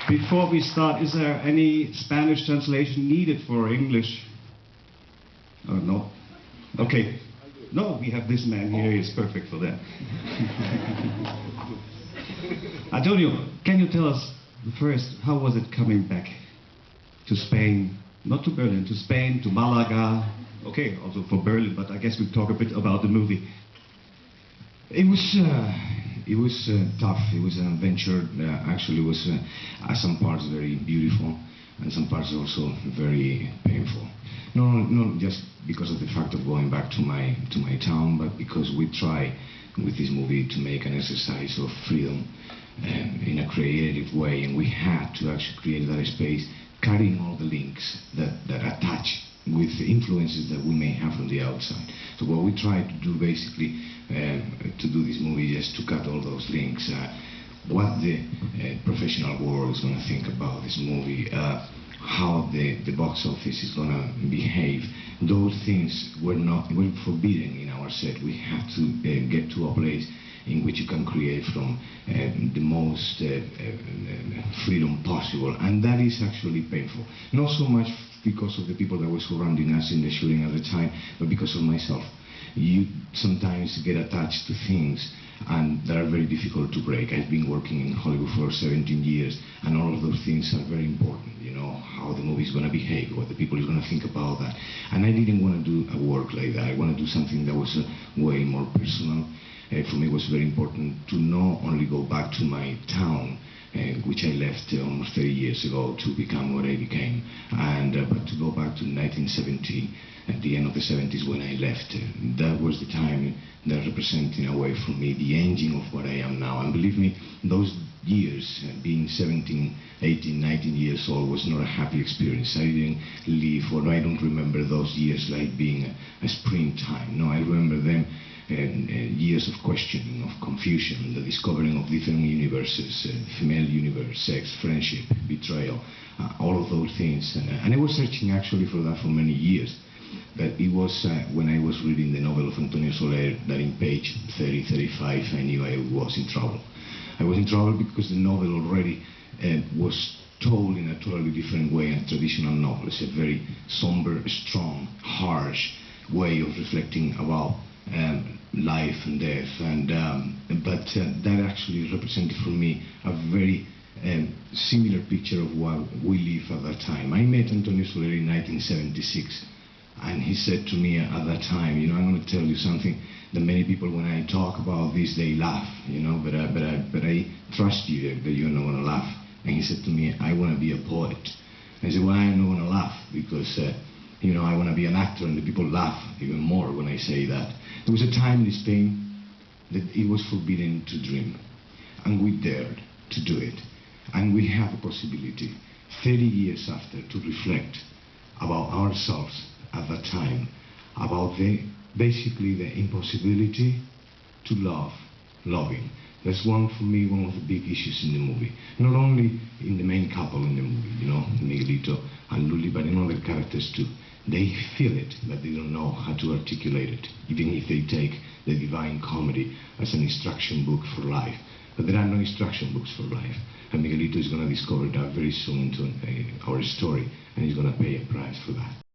Before we start, is there any Spanish translation needed for English? No? Okay. No, we have this man here, he's perfect for that. Antonio, can you tell us first, how was it coming back to Spain? Not to Berlin, to Spain, to Malaga. Okay, also for Berlin, but I guess we'll talk a bit about the movie. It was tough. It was an adventure. Actually, it was at some parts very beautiful, and some parts also very painful. Not just because of the fact of going back to my town, but because we try with this movie to make an exercise of freedom in a creative way, and we had to actually create that space, cutting all the links that attach with the influences that we may have from the outside. So what we try to do basically to do this movie is to cut all those links. What the professional world is going to think about this movie, how the box office is going to behave. Those things were forbidden in our set. We have to get to a place in which you can create from the most freedom possible, and that is actually painful. Not so much because of the people that were surrounding us in the shooting at the time, but because of myself. You sometimes get attached to things and that are very difficult to break. I've been working in Hollywood for 17 years, and all of those things are very important. You know, how the movie is going to behave, what the people is going to think about that. And I didn't want to do a work like that. I want to do something that was way more personal. For me, it was very important to not only go back to my town, which I left almost 30 years ago to become what I became, and but to go back to 1970, at the end of the 70s when I left. That was the time that represented in a way for me the engine of what I am now. And believe me, those years, being 17, 18, 19 years old, was not a happy experience. I didn't live, or I don't remember those years like being a springtime. No, I remember them years of questioning, of confusion, the discovering of different universes, female universe, sex, friendship, betrayal, all of those things. And I was searching actually for that for many years. But it was when I was reading the novel of Antonio Soler that in page 30, 35, I knew I was in trouble. I was in trouble because the novel already was told in a totally different way than a traditional novel. It's a very somber, strong, harsh way of reflecting about life and death, but that actually represented for me a very similar picture of what we live at that time. I met Antonio Soler in 1976, and he said to me at that time, you know, I'm going to tell you something that many people, when I talk about this, they laugh, you know, but I trust you that you're not going to laugh. And he said to me, I want to be a poet. I said, well, I'm not going to laugh because you know, I want to be an actor, and the people laugh even more when I say that. There was a time in Spain that it was forbidden to dream, and we dared to do it. And we have a possibility, 30 years after, to reflect about ourselves at that time, about basically the impossibility to loving. That's for me, one of the big issues in the movie. Not only in the main couple in the movie, you know, Miguelito and Luli, but in other characters too. They feel it, but they don't know how to articulate it, even if they take the Divine Comedy as an instruction book for life. But there are no instruction books for life. And Miguelito is going to discover that very soon into our story, and he's going to pay a price for that.